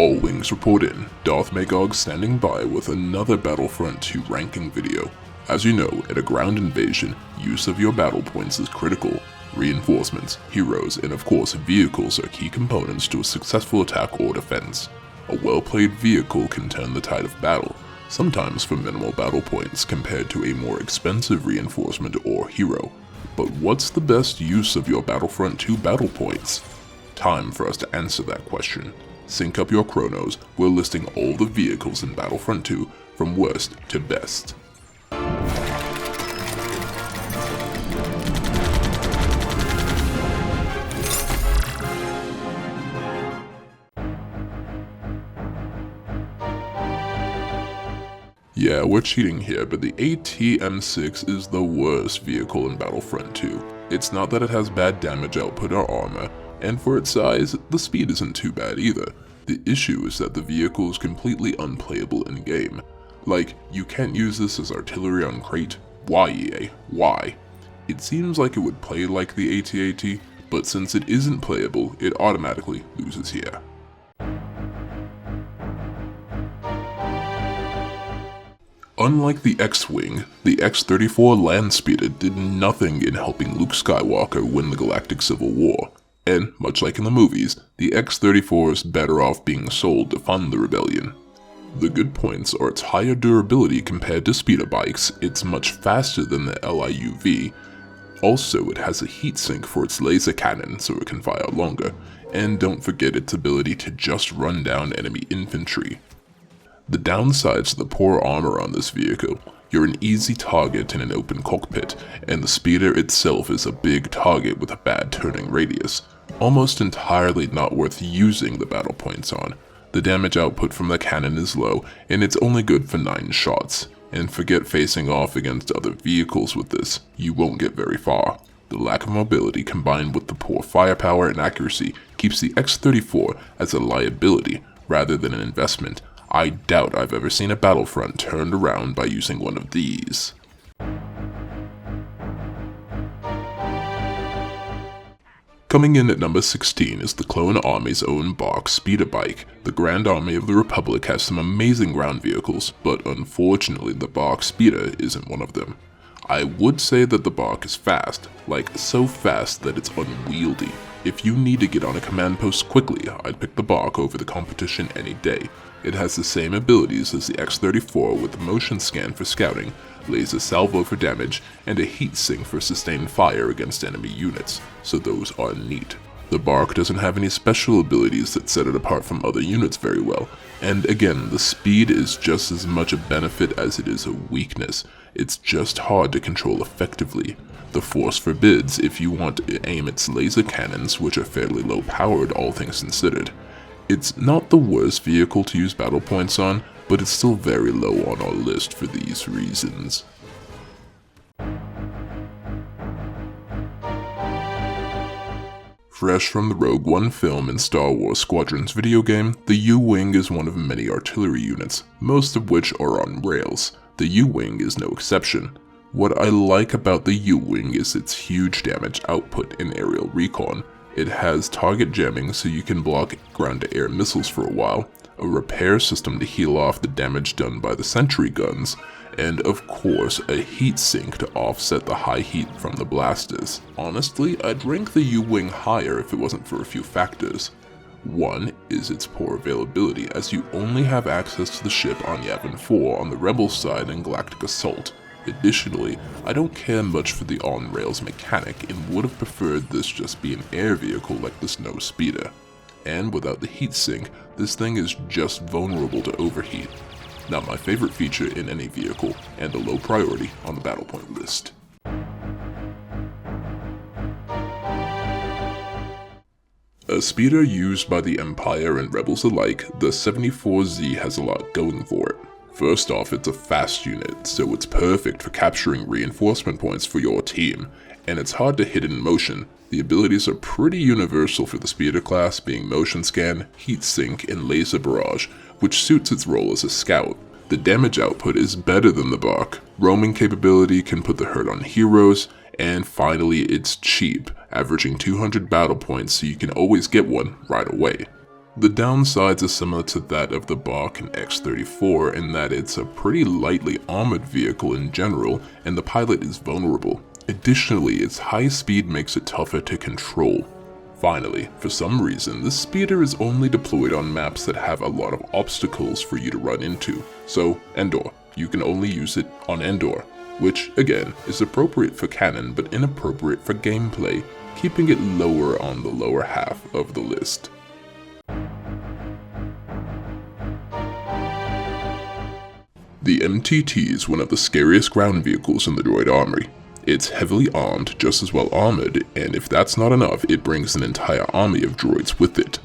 All wings report in, Darth Magog standing by with another Battlefront II ranking video. As you know, in a ground invasion, use of your battle points is critical. Reinforcements, heroes, and of course vehicles are key components to a successful attack or defense. A well-played vehicle can turn the tide of battle, sometimes for minimal battle points compared to a more expensive reinforcement or hero. But what's the best use of your Battlefront II battle points? Time for us to answer that question. Sync up your chronos, we're listing all the vehicles in Battlefront 2 from worst to best. Yeah, we're cheating here, but the AT-M6 is the worst vehicle in Battlefront 2. It's not that it has bad damage output or armor, and for its size, the speed isn't too bad either. The issue is that the vehicle is completely unplayable in-game. Like, you can't use this as artillery on crate. Why, EA? Why? It seems like it would play like the AT-AT, but since it isn't playable, it automatically loses here. Unlike the X-Wing, the X-34 Landspeeder did nothing in helping Luke Skywalker win the Galactic Civil War. And, much like in the movies, the X-34 is better off being sold to fund the rebellion. The good points are its higher durability compared to speeder bikes, it's much faster than the LIUV. Also, it has a heatsink for its laser cannon so it can fire longer, and don't forget its ability to just run down enemy infantry. The downsides are the poor armor on this vehicle. You're an easy target in an open cockpit, and the speeder itself is a big target with a bad turning radius. Almost entirely not worth using the battle points on. The damage output from the cannon is low, and it's only good for 9 shots. And forget facing off against other vehicles with this, you won't get very far. The lack of mobility combined with the poor firepower and accuracy keeps the X-34 as a liability rather than an investment. I doubt I've ever seen a Battlefront turned around by using one of these. Coming in at number 16 is the Clone Army's own BARC speeder bike. The Grand Army of the Republic has some amazing ground vehicles, but unfortunately the BARC speeder isn't one of them. I would say that the BARC is fast, like so fast that it's unwieldy. If you need to get on a command post quickly, I'd pick the BARC over the competition any day. It has the same abilities as the X-34 with motion scan for scouting, laser salvo for damage, and a heat sink for sustained fire against enemy units, so those are neat. The BARC doesn't have any special abilities that set it apart from other units very well, and again, the speed is just as much a benefit as it is a weakness. It's just hard to control effectively. The Force forbids if you want to aim its laser cannons, which are fairly low powered all things considered. It's not the worst vehicle to use battle points on, but it's still very low on our list for these reasons. Fresh from the Rogue One film and Star Wars Squadrons video game, the U-Wing is one of many artillery units, most of which are on rails. The U-Wing is no exception. What I like about the U-Wing is its huge damage output in aerial recon. It has target jamming so you can block ground-to-air missiles for a while, a repair system to heal off the damage done by the sentry guns, and of course a heat sink to offset the high heat from the blasters. Honestly, I'd rank the U-Wing higher if it wasn't for a few factors. One is its poor availability, as you only have access to the ship on Yavin 4 on the Rebel side in Galactic Assault. Additionally, I don't care much for the on-rails mechanic and would have preferred this just be an air vehicle like the Snowspeeder. And without the heatsink, this thing is just vulnerable to overheat. Not my favorite feature in any vehicle, and a low priority on the battle point list. A speeder used by the Empire and Rebels alike, the 74Z has a lot going for it. First off, it's a fast unit, so it's perfect for capturing reinforcement points for your team, and it's hard to hit in motion. The abilities are pretty universal for the speeder class, being motion scan, heat sink, and laser barrage, which suits its role as a scout. The damage output is better than the BARC, roaming capability can put the hurt on heroes, and finally it's cheap, averaging 200 battle points so you can always get one right away. The downsides are similar to that of the BARC and X-34 in that it's a pretty lightly armored vehicle in general, and the pilot is vulnerable. Additionally, its high speed makes it tougher to control. Finally, for some reason, this speeder is only deployed on maps that have a lot of obstacles for you to run into. So, Endor, you can only use it on Endor, which, again, is appropriate for canon but inappropriate for gameplay, keeping it lower on the lower half of the list. The MTT is one of the scariest ground vehicles in the droid armory. It's heavily armed, just as well armored, and if that's not enough, it brings an entire army of droids with it.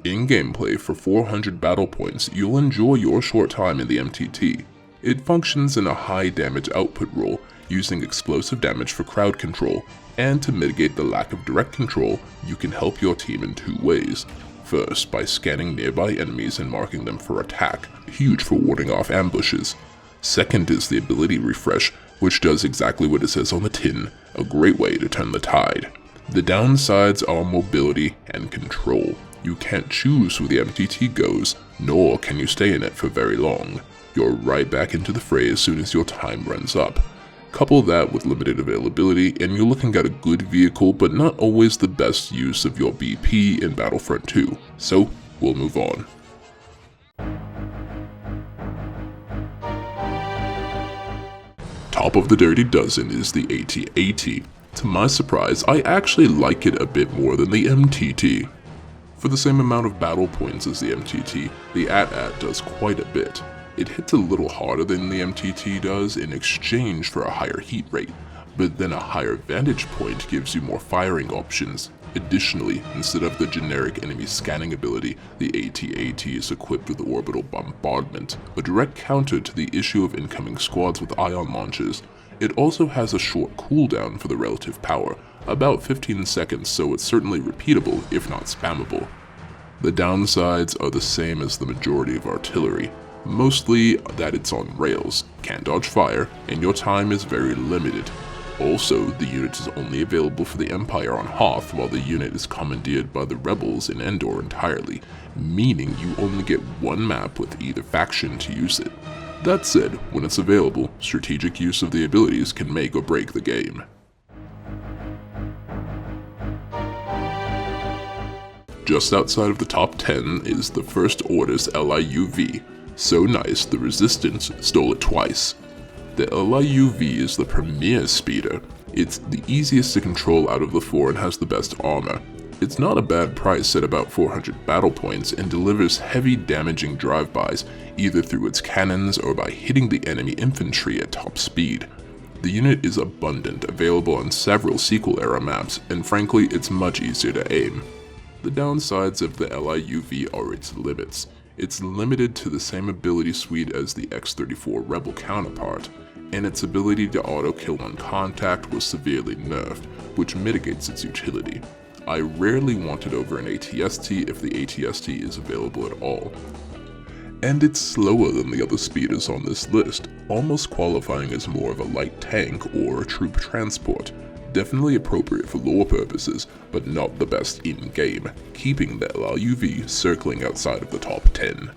In gameplay, for 400 battle points, you'll enjoy your short time in the MTT. It functions in a high damage output role, using explosive damage for crowd control, and to mitigate the lack of direct control, you can help your team in two ways. First, by scanning nearby enemies and marking them for attack, huge for warding off ambushes. Second is the ability refresh, which does exactly what it says on the tin, a great way to turn the tide. The downsides are mobility and control. You can't choose where the MTT goes, nor can you stay in it for very long. You're right back into the fray as soon as your time runs up. Couple that with limited availability and you're looking at a good vehicle but not always the best use of your BP in Battlefront 2. So, we'll move on. Top of the dirty dozen is the AT-AT. To my surprise, I actually like it a bit more than the MTT. For the same amount of battle points as the MTT, the LAAT does quite a bit. It hits a little harder than the MTT does in exchange for a higher heat rate, but then a higher vantage point gives you more firing options. Additionally, instead of the generic enemy scanning ability, the AT-AT is equipped with orbital bombardment, a direct counter to the issue of incoming squads with ion launches. It also has a short cooldown for the relative power, about 15 seconds, so it's certainly repeatable if not spammable. The downsides are the same as the majority of artillery. Mostly that it's on rails, can't dodge fire, and your time is very limited. Also, the unit is only available for the Empire on Hoth, while the unit is commandeered by the Rebels in Endor entirely, meaning you only get one map with either faction to use it. That said, when it's available, strategic use of the abilities can make or break the game. Just outside of the top 10 is the First Order's LIUV. So nice, the Resistance stole it twice. The LIUV is the premier speeder. It's the easiest to control out of the four and has the best armor. It's not a bad price at about 400 battle points and delivers heavy damaging drive-bys, either through its cannons or by hitting the enemy infantry at top speed. The unit is abundant, available on several sequel-era maps, and frankly, it's much easier to aim. The downsides of the LIUV are its limits. It's limited to the same ability suite as the X-34 Rebel counterpart, and its ability to auto-kill on contact was severely nerfed, which mitigates its utility. I rarely want it over an ATST if the ATST is available at all. And it's slower than the other speeders on this list, almost qualifying as more of a light tank or a troop transport. Definitely appropriate for lore purposes, but not the best in-game, keeping the LIUV circling outside of the top 10.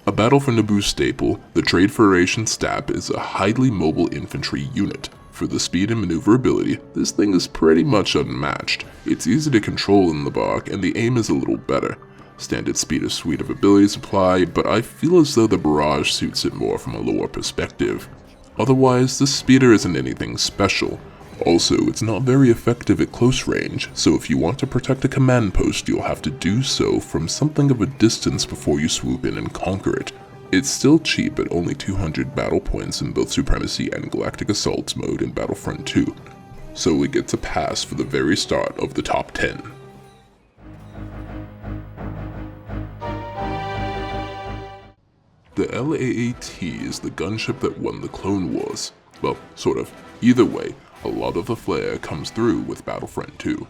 A Battle for Naboo staple, the Trade Federation STAP is a highly mobile infantry unit. For the speed and maneuverability, this thing is pretty much unmatched. It's easy to control in the BARC, and the aim is a little better. Standard speeder suite of abilities apply, but I feel as though the barrage suits it more from a lore perspective. Otherwise, this speeder isn't anything special. Also, it's not very effective at close range, so if you want to protect a command post, you'll have to do so from something of a distance before you swoop in and conquer it. It's still cheap at only 200 battle points in both Supremacy and Galactic Assault mode in Battlefront 2, so it gets a pass for the very start of the top 10. The LAAT is the gunship that won the Clone Wars. Well, sort of. Either way, a lot of the flair comes through with Battlefront 2.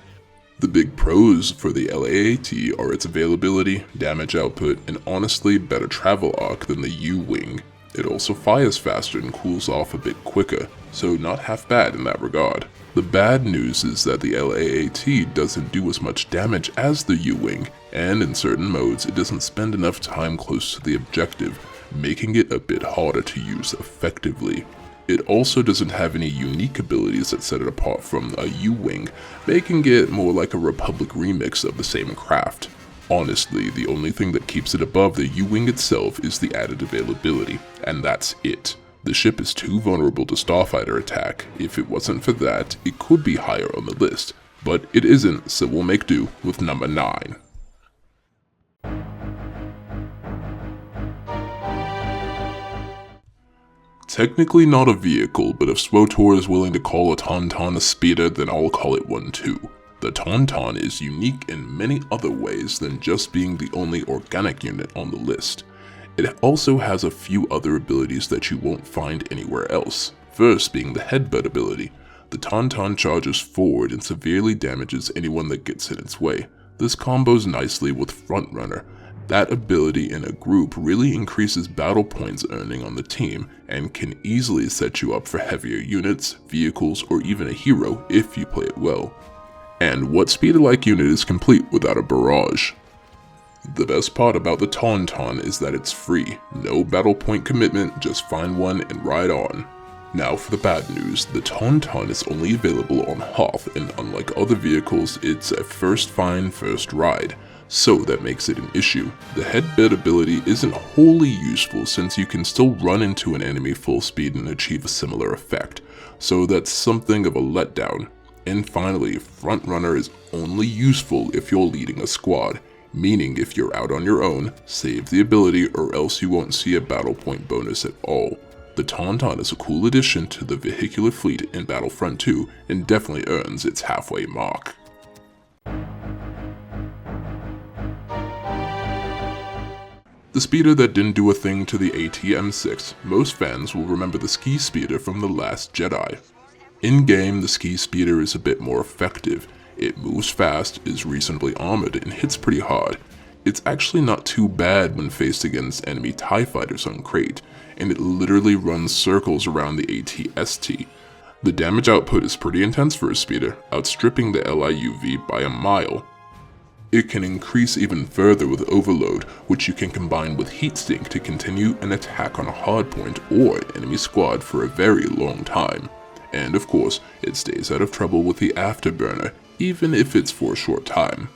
The big pros for the LAAT are its availability, damage output, and honestly better travel arc than the U-Wing. It also fires faster and cools off a bit quicker, so not half bad in that regard. The bad news is that the LAAT doesn't do as much damage as the U-Wing, and in certain modes it doesn't spend enough time close to the objective, making it a bit harder to use effectively. It also doesn't have any unique abilities that set it apart from a U-Wing, making it more like a Republic remix of the same craft. Honestly, the only thing that keeps it above the U-Wing itself is the added availability, and that's it. The ship is too vulnerable to starfighter attack. If it wasn't for that, it could be higher on the list, but it isn't, so we'll make do with number 9. Technically not a vehicle, but if SWTOR is willing to call a Tauntaun a speeder, then I'll call it one too. The Tauntaun is unique in many other ways than just being the only organic unit on the list. It also has a few other abilities that you won't find anywhere else, first being the headbutt ability. The Tauntaun charges forward and severely damages anyone that gets in its way. This combos nicely with Frontrunner. That ability in a group really increases battle points earning on the team and can easily set you up for heavier units, vehicles, or even a hero if you play it well. And what speeder-like unit is complete without a barrage? The best part about the Tauntaun is that it's free, no battle point commitment, just find one and ride on. Now for the bad news, the Tauntaun is only available on Hoth, and unlike other vehicles, it's a first find, first ride. So that makes it an issue. The headbutt ability isn't wholly useful since you can still run into an enemy full speed and achieve a similar effect, so that's something of a letdown. And finally, Frontrunner is only useful if you're leading a squad, meaning if you're out on your own, save the ability or else you won't see a battle point bonus at all. The Tauntaun is a cool addition to the vehicular fleet in Battlefront 2 and definitely earns its halfway mark. The speeder that didn't do a thing to the AT-M6, most fans will remember the ski speeder from The Last Jedi. In-game, the ski speeder is a bit more effective. It moves fast, is reasonably armored, and hits pretty hard. It's actually not too bad when faced against enemy TIE fighters on Crate, and it literally runs circles around the AT-ST. The damage output is pretty intense for a speeder, outstripping the LIUV by a mile. It can increase even further with Overload, which you can combine with Heatsink to continue an attack on a hardpoint or enemy squad for a very long time. And of course, it stays out of trouble with the Afterburner, even if it's for a short time.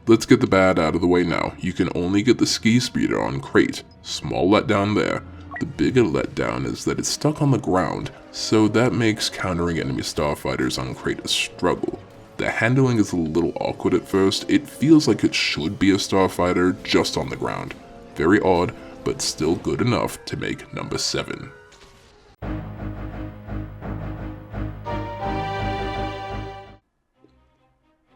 Let's get the bad out of the way now. You can only get the ski speeder on Crate. Small letdown there. The bigger letdown is that it's stuck on the ground, so that makes countering enemy starfighters on Crate a struggle. The handling is a little awkward at first. It feels like it should be a starfighter just on the ground. Very odd, but still good enough to make number 7.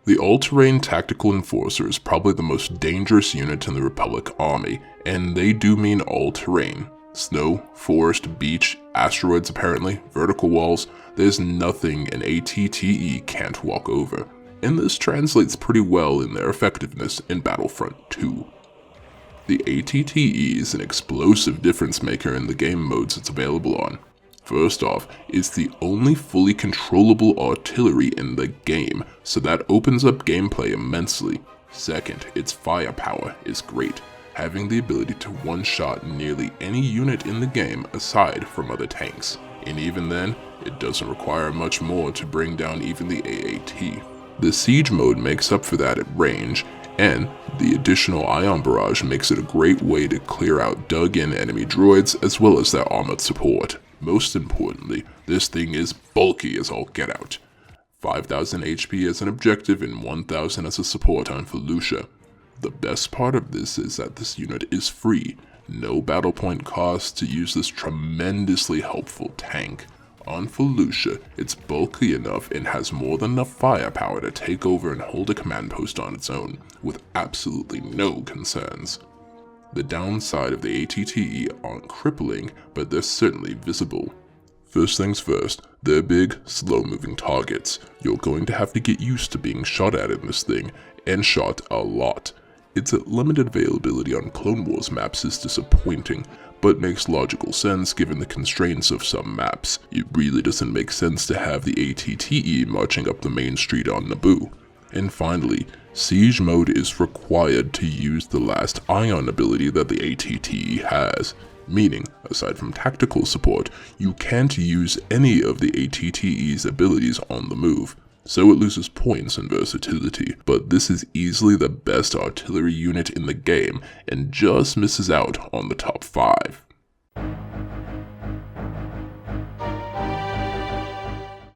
The All-Terrain Tactical Enforcer is probably the most dangerous unit in the Republic Army, and they do mean all-terrain. Snow, forest, beach, asteroids apparently, vertical walls, there's nothing an ATTE can't walk over, and this translates pretty well in their effectiveness in Battlefront II. The ATTE is an explosive difference maker in the game modes it's available on. First off, it's the only fully controllable artillery in the game, so that opens up gameplay immensely. Second, its firepower is great, having the ability to one-shot nearly any unit in the game aside from other tanks. And even then, it doesn't require much more to bring down even the AAT. The siege mode makes up for that at range, and the additional ion barrage makes it a great way to clear out dug-in enemy droids as well as their armored support. Most importantly, this thing is bulky as all get out. 5,000 HP as an objective and 1,000 as a support on Felucia. The best part of this is that this unit is free, no battle point cost to use this tremendously helpful tank. On Felucia, it's bulky enough and has more than enough firepower to take over and hold a command post on its own, with absolutely no concerns. The downside of the ATTE aren't crippling, but they're certainly visible. First things first, they're big, slow-moving targets. You're going to have to get used to being shot at in this thing, and shot a lot. Its limited availability on Clone Wars maps is disappointing, but makes logical sense given the constraints of some maps. It really doesn't make sense to have the ATTE marching up the main street on Naboo. And finally, Siege Mode is required to use the last Ion ability that the ATTE has, meaning, aside from tactical support, you can't use any of the ATTE's abilities on the move, so it loses points and versatility, but this is easily the best artillery unit in the game and just misses out on the top 5.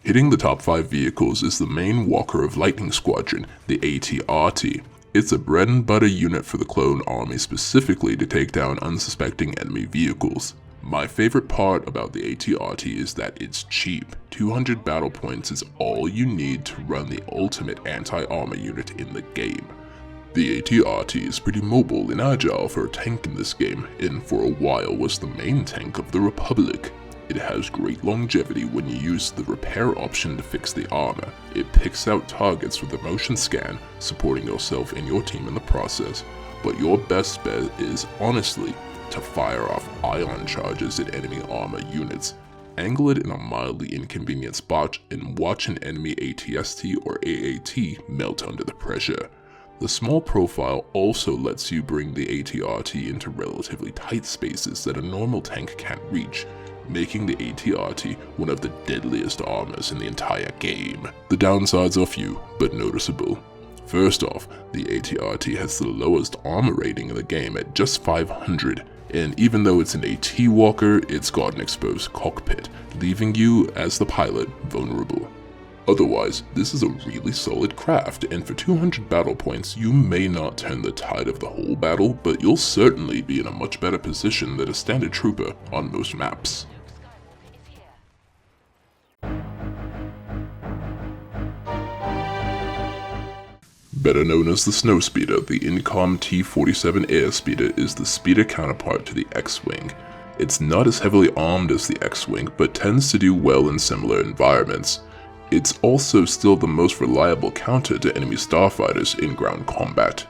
Hitting the top 5 vehicles is the main Walker of Lightning Squadron, the AT-RT. It's a bread and butter unit for the clone army specifically to take down unsuspecting enemy vehicles. My favorite part about the AT-RT is that it's cheap. 200 battle points is all you need to run the ultimate anti-armor unit in the game. The AT-RT is pretty mobile and agile for a tank in this game, and for a while was the main tank of the Republic. It has great longevity when you use the repair option to fix the armor. It picks out targets with a motion scan, supporting yourself and your team in the process. But your best bet is, honestly, to fire off ion charges at enemy armor units. Angle it in a mildly inconvenient spot and watch an enemy ATST or AAT melt under the pressure. The small profile also lets you bring the AT-RT into relatively tight spaces that a normal tank can't reach, making the AT-RT one of the deadliest armors in the entire game. The downsides are few, but noticeable. First off, the AT-RT has the lowest armor rating in the game at just 500, and even though it's an AT walker, it's got an exposed cockpit, leaving you, as the pilot, vulnerable. Otherwise, this is a really solid craft, and for 200 battle points, you may not turn the tide of the whole battle, but you'll certainly be in a much better position than a standard trooper on most maps. Better known as the Snowspeeder, the Incom T-47 Airspeeder is the speeder counterpart to the X-Wing. It's not as heavily armed as the X-Wing, but tends to do well in similar environments. It's also still the most reliable counter to enemy starfighters in ground combat.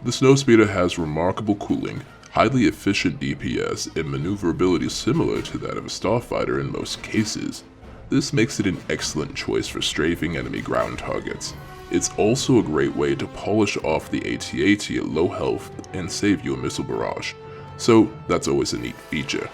The Snowspeeder has remarkable cooling, highly efficient DPS, and maneuverability similar to that of a starfighter in most cases. This makes it an excellent choice for strafing enemy ground targets. It's also a great way to polish off the AT-AT at low health and save you a missile barrage, so that's always a neat feature.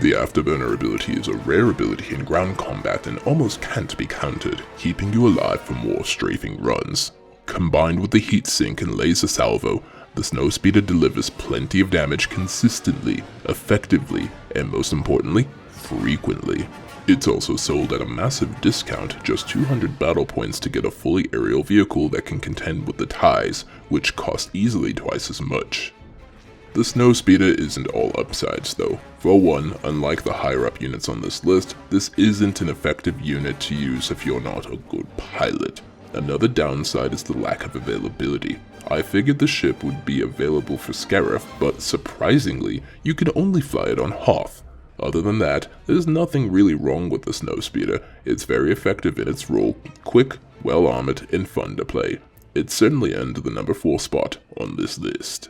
The Afterburner ability is a rare ability in ground combat and almost can't be countered, keeping you alive for more strafing runs. Combined with the heat sink and laser salvo, the Snowspeeder delivers plenty of damage consistently, effectively, and most importantly, frequently. It's also sold at a massive discount, just 200 battle points to get a fully aerial vehicle that can contend with the TIEs, which cost easily twice as much. The Snowspeeder isn't all upsides though. For one, unlike the higher up units on this list, this isn't an effective unit to use if you're not a good pilot. Another downside is the lack of availability. I figured the ship would be available for Scarif, but surprisingly, you can only fly it on Hoth. Other than that, there's nothing really wrong with the Snowspeeder. It's very effective in its role, quick, well armored, and fun to play. It certainly earned the number 4 spot on this list.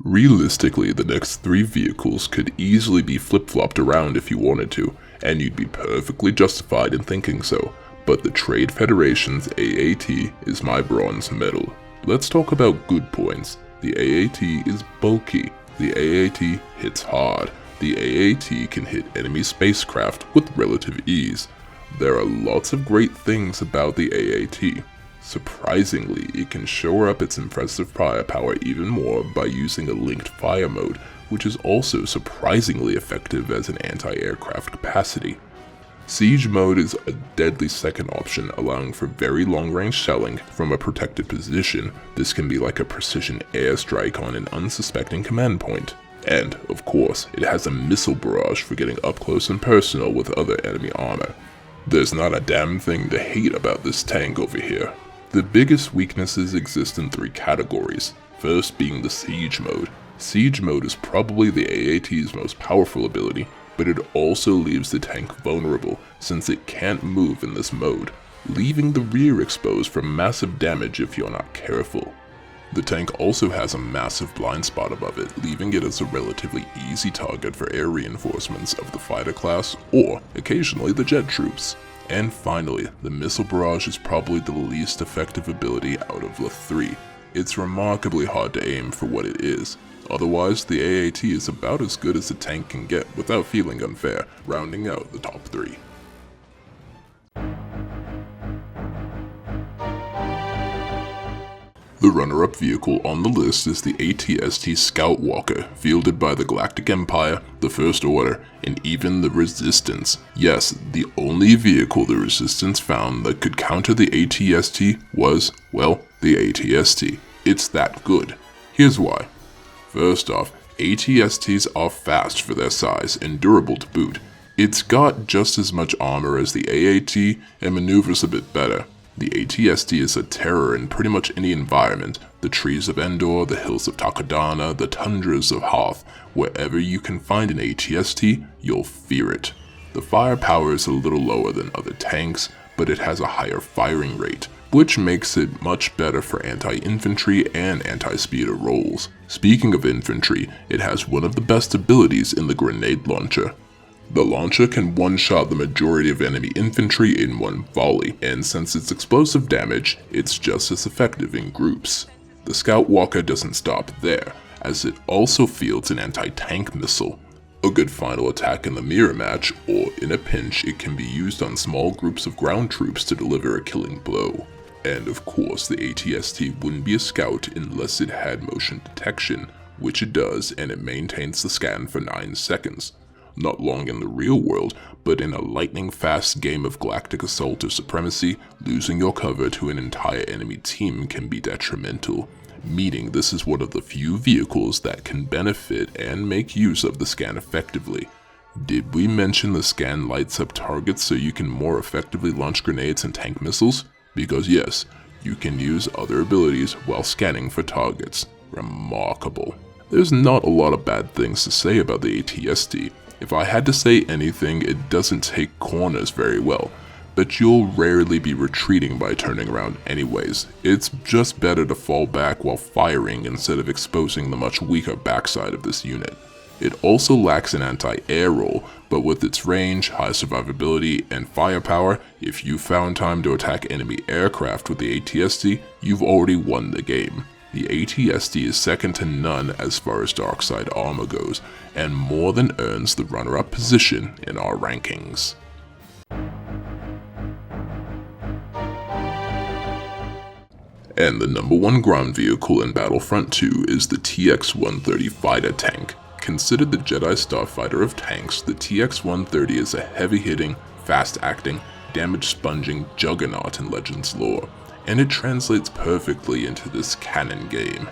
Realistically, the next 3 vehicles could easily be flip-flopped around if you wanted to, and you'd be perfectly justified in thinking so, but the Trade Federation's AAT is my bronze medal. Let's talk about good points. The AAT is bulky, the AAT hits hard, the AAT can hit enemy spacecraft with relative ease. There are lots of great things about the AAT. Surprisingly, it can shore up its impressive firepower even more by using a linked fire mode, which is also surprisingly effective as an anti-aircraft capacity. Siege mode is a deadly second option, allowing for very long-range shelling from a protected position. This can be like a precision airstrike on an unsuspecting command point. And, of course, it has a missile barrage for getting up close and personal with other enemy armor. There's not a damn thing to hate about this tank over here. The biggest weaknesses exist in 3 categories, first being the Siege mode. Siege mode is probably the AAT's most powerful ability, but it also leaves the tank vulnerable since it can't move in this mode, leaving the rear exposed for massive damage if you're not careful. The tank also has a massive blind spot above it, leaving it as a relatively easy target for air reinforcements of the fighter class or occasionally the jet troops. And finally, the missile barrage is probably the least effective ability out of the three. It's remarkably hard to aim for what it is. Otherwise, the AAT is about as good as a tank can get without feeling unfair, rounding out the top three. The runner-up vehicle on the list is the AT-ST Scout Walker, fielded by the Galactic Empire, the First Order, and even the Resistance. Yes, the only vehicle the Resistance found that could counter the AT-ST was, well, the AT-ST. It's that good. Here's why. First off, AT-STs are fast for their size and durable to boot. It's got just as much armor as the AAT and maneuvers a bit better. The AT-ST is a terror in pretty much any environment. The trees of Endor, the hills of Takodana, the tundras of Hoth. Wherever you can find an AT-ST, you'll fear it. The firepower is a little lower than other tanks, but it has a higher firing rate, which makes it much better for anti-infantry and anti-speeder roles. Speaking of infantry, it has one of the best abilities in the grenade launcher. The launcher can one-shot the majority of enemy infantry in one volley, and since it's explosive damage, it's just as effective in groups. The Scout Walker doesn't stop there, as it also fields an anti-tank missile. A good final attack in the mirror match, or in a pinch, it can be used on small groups of ground troops to deliver a killing blow. And of course, the AT-ST wouldn't be a scout unless it had motion detection, which it does, and it maintains the scan for 9 seconds. Not long in the real world, but in a lightning-fast game of galactic assault or supremacy, losing your cover to an entire enemy team can be detrimental, meaning this is one of the few vehicles that can benefit and make use of the scan effectively. Did we mention the scan lights up targets so you can more effectively launch grenades and tank missiles? Because yes, you can use other abilities while scanning for targets. Remarkable. There's not a lot of bad things to say about the AT-ST. If I had to say anything, it doesn't take corners very well, but you'll rarely be retreating by turning around anyways. It's just better to fall back while firing instead of exposing the much weaker backside of this unit. It also lacks an anti-air role, but with its range, high survivability, and firepower, if you found time to attack enemy aircraft with the AT-ST, you've already won the game. The AT-ST is second to none as far as dark side armor goes, and more than earns the runner-up position in our rankings. And the number 1 ground vehicle in Battlefront II is the TX-130 fighter tank. Considered the Jedi Starfighter of tanks, the TX-130 is a heavy-hitting, fast-acting, damage-sponging juggernaut in Legends lore, and it translates perfectly into this canon game.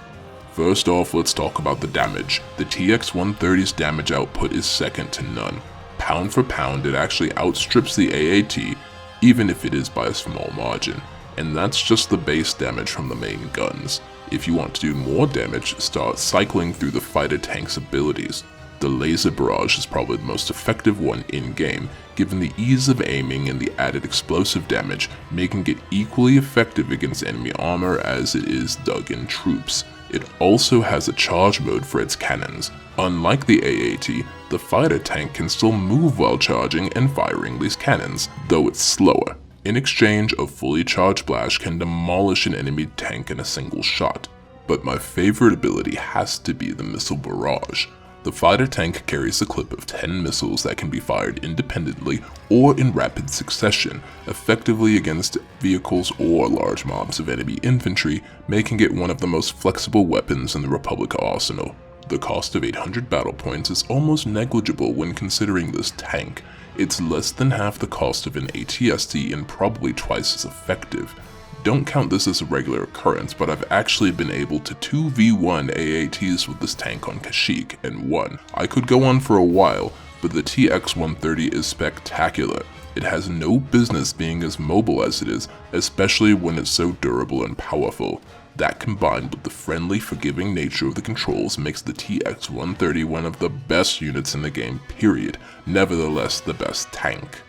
First off, let's talk about the damage. The TX-130's damage output is second to none. Pound for pound, it actually outstrips the AAT, even if it is by a small margin. And that's just the base damage from the main guns. If you want to do more damage, start cycling through the fighter tank's abilities. The laser barrage is probably the most effective one in-game, given the ease of aiming and the added explosive damage, making it equally effective against enemy armor as it is dug-in troops. It also has a charge mode for its cannons. Unlike the AAT, the fighter tank can still move while charging and firing these cannons, though it's slower. In exchange, a fully charged blast can demolish an enemy tank in a single shot. But my favorite ability has to be the missile barrage. The fighter tank carries a clip of 10 missiles that can be fired independently or in rapid succession, effectively against vehicles or large mobs of enemy infantry, making it one of the most flexible weapons in the Republic arsenal. The cost of 800 battle points is almost negligible when considering this tank. It's less than half the cost of an AT-ST and probably twice as effective. Don't count this as a regular occurrence, but I've actually been able to 2v1 AATs with this tank on Kashyyyk and won. I could go on for a while, but the TX-130 is spectacular. It has no business being as mobile as it is, especially when it's so durable and powerful. That combined with the friendly, forgiving nature of the controls makes the TX-130 one of the best units in the game, period. Nevertheless, the best tank.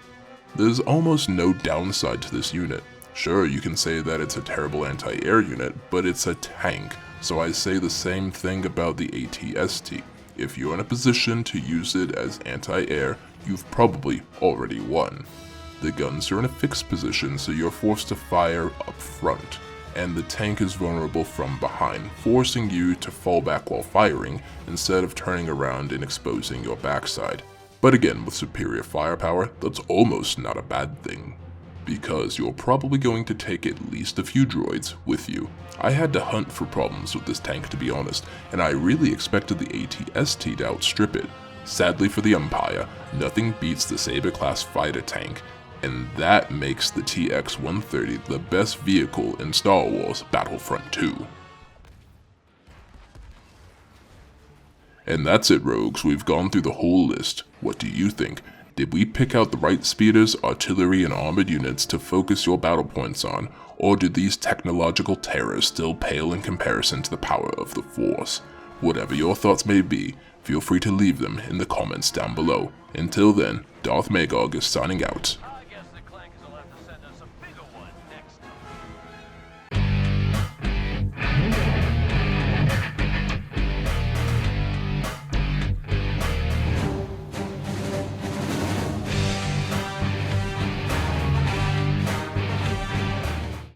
There's almost no downside to this unit. Sure, you can say that it's a terrible anti-air unit, but it's a tank. So I say the same thing about the AT-ST. If you're in a position to use it as anti-air, you've probably already won. The guns are in a fixed position, so you're forced to fire up front, and the tank is vulnerable from behind, forcing you to fall back while firing instead of turning around and exposing your backside. But again, with superior firepower, that's almost not a bad thing, because you're probably going to take at least a few droids with you. I had to hunt for problems with this tank, to be honest, and I really expected the AT-ST to outstrip it. Sadly for the Empire, nothing beats the Saber-class fighter tank, and that makes the TX-130 the best vehicle in Star Wars Battlefront II. And that's it, rogues. We've gone through the whole list. What do you think? Did we pick out the right speeders, artillery, and armored units to focus your battle points on, or do these technological terrors still pale in comparison to the power of the Force? Whatever your thoughts may be, feel free to leave them in the comments down below. Until then, Darth Magog is signing out.